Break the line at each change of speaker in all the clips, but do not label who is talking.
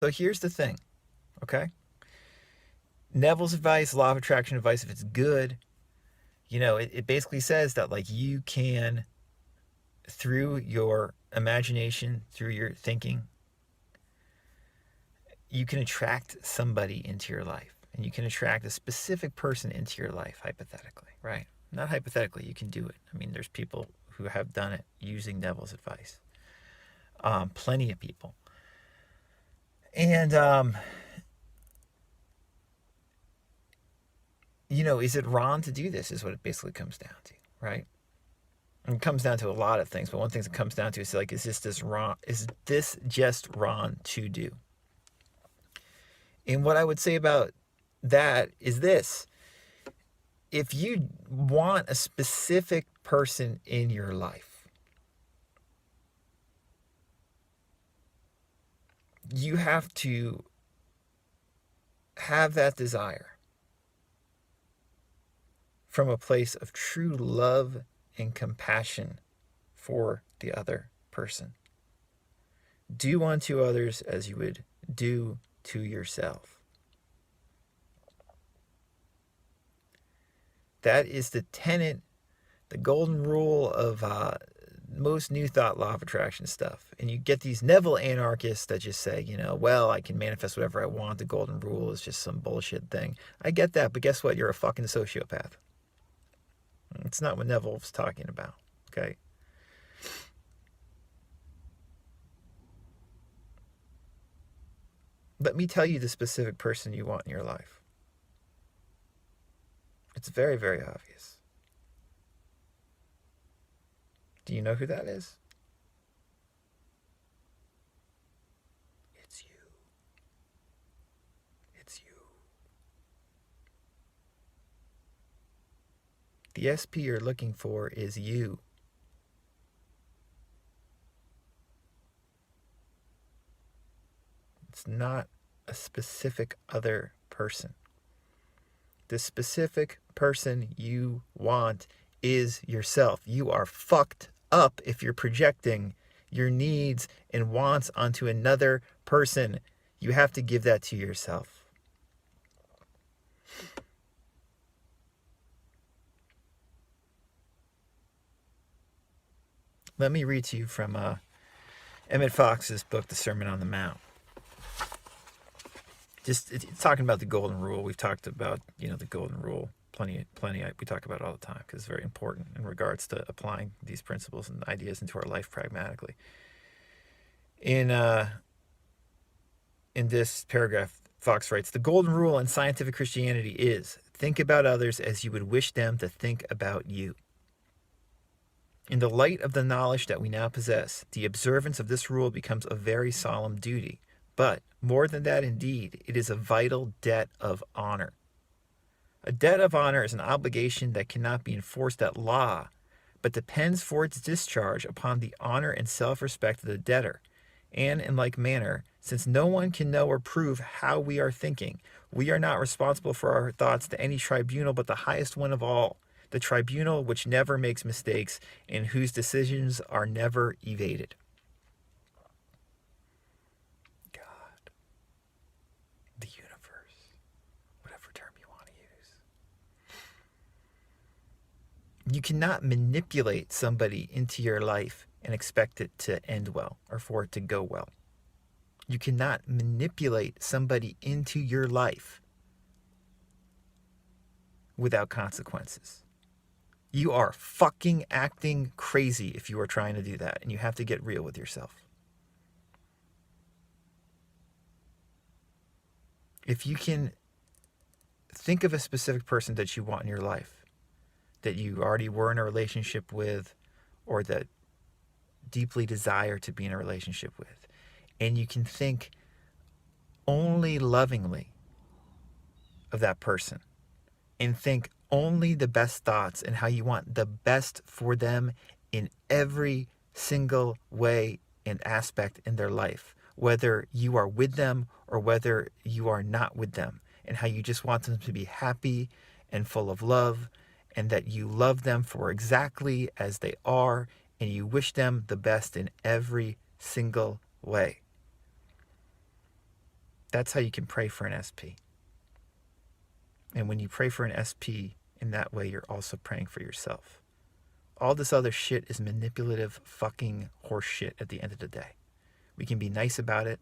So here's the thing, okay? Neville's advice, law of attraction advice, if it's good, it basically says that like you can, through your imagination, through your thinking, you can attract somebody into your life. And you can attract a specific person into your life, hypothetically, right? Not hypothetically, you can do it. I mean, there's people who have done it using Neville's advice. Plenty of people. And, is it wrong to do this? Is what it basically comes down to, right? And it comes down to a lot of things, but one thing it comes down to is like, is this wrong? Is this just wrong to do? And what I would say about that is this: if you want a specific person in your life, you have to have that desire from a place of true love and compassion for the other person. Do unto others as you would do to yourself. That is the tenet, the golden rule of most New Thought law of attraction stuff. And you get these Neville anarchists that just say, well, I can manifest whatever I want. The golden rule is just some bullshit thing. I get that, but guess what? You're a fucking sociopath. It's not what Neville was talking about, okay? Let me tell you the specific person you want in your life. It's very, very obvious. Do you know who that is? It's you. It's you. The SP you're looking for is you. It's not a specific other person. The specific person you want is yourself. You are fucked up if you're projecting your needs and wants onto another person. You have to give that to yourself. Let me read to you from Emmett Fox's book, The Sermon on the Mount. It's talking about the golden rule. We've talked about, the golden rule plenty. We talk about it all the time because it's very important in regards to applying these principles and ideas into our life pragmatically. In this paragraph, Fox writes, the golden rule in scientific Christianity is think about others as you would wish them to think about you. In the light of the knowledge that we now possess, the observance of this rule becomes a very solemn duty. But more than that, indeed, it is a vital debt of honor. A debt of honor is an obligation that cannot be enforced at law, but depends for its discharge upon the honor and self-respect of the debtor. And in like manner, since no one can know or prove how we are thinking, we are not responsible for our thoughts to any tribunal but the highest one of all, the tribunal which never makes mistakes and whose decisions are never evaded. God, the universe, whatever term you want to use. You cannot manipulate somebody into your life and expect it to end well or for it to go well. You cannot manipulate somebody into your life without consequences. You are fucking acting crazy if you are trying to do that, and you have to get real with yourself. If you can think of a specific person that you want in your life, that you already were in a relationship with, or that deeply desire to be in a relationship with, and you can think only lovingly of that person and think only the best thoughts and how you want the best for them in every single way and aspect in their life, whether you are with them or whether you are not with them, and how you just want them to be happy and full of love, and that you love them for exactly as they are, and you wish them the best in every single way. That's how you can pray for an SP. And when you pray for an SP in that way, you're also praying for yourself. All this other shit is manipulative fucking horse shit at the end of the day. We can be nice about it.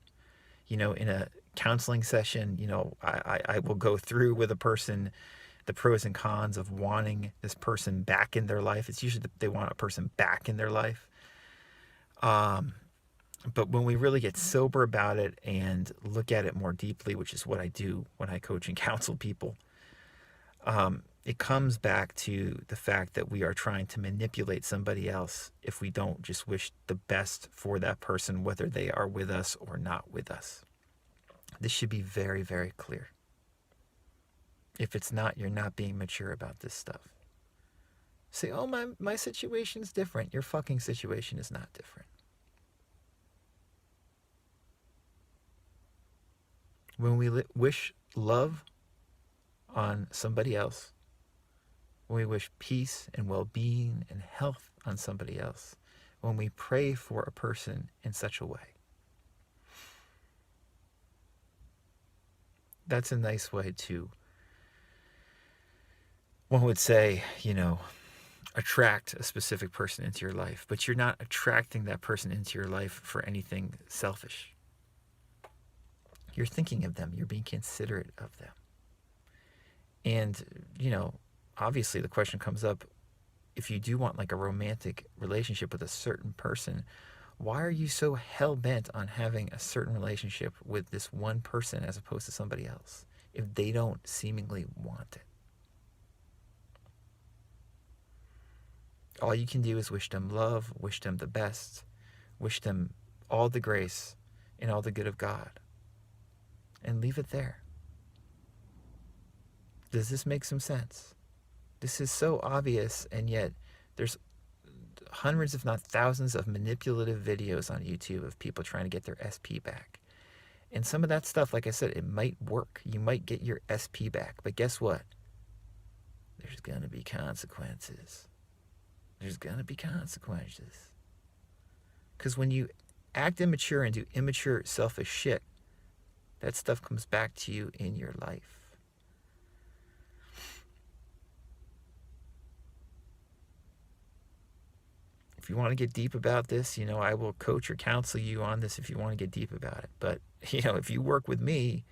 In a counseling session, I will go through with a person the pros and cons of wanting this person back in their life. It's usually they want a person back in their life. But when we really get sober about it and look at it more deeply, which is what I do when I coach and counsel people, it comes back to the fact that we are trying to manipulate somebody else if we don't just wish the best for that person, whether they are with us or not with us. This should be very, very clear. If it's not, you're not being mature about this stuff. Say, oh, my situation's different. Your fucking situation is not different. When we wish love on somebody else, when we wish peace and well-being and health on somebody else, when we pray for a person in such a way, that's a nice way to, one would say, attract a specific person into your life, but you're not attracting that person into your life for anything selfish. You're thinking of them. You're being considerate of them. And, obviously the question comes up, if you do want like a romantic relationship with a certain person, why are you so hell-bent on having a certain relationship with this one person as opposed to somebody else if they don't seemingly want it? All you can do is wish them love, wish them the best, wish them all the grace and all the good of God, and leave it there. Does this make some sense? This is so obvious, and yet there's hundreds, if not thousands, of manipulative videos on YouTube of people trying to get their SP back. And some of that stuff, like I said, it might work. You might get your SP back. But guess what? There's going to be consequences. There's going to be consequences. Because when you act immature and do immature, selfish shit, that stuff comes back to you in your life. If you want to get deep about this, I will coach or counsel you on this if you want to get deep about it. But, if you work with me,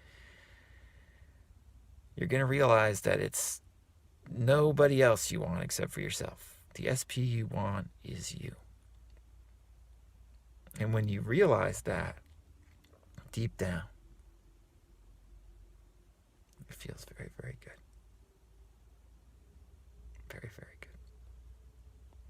you're going to realize that it's nobody else you want except for yourself. The SP you want is you. And when you realize that deep down, it feels very, very good. Very, very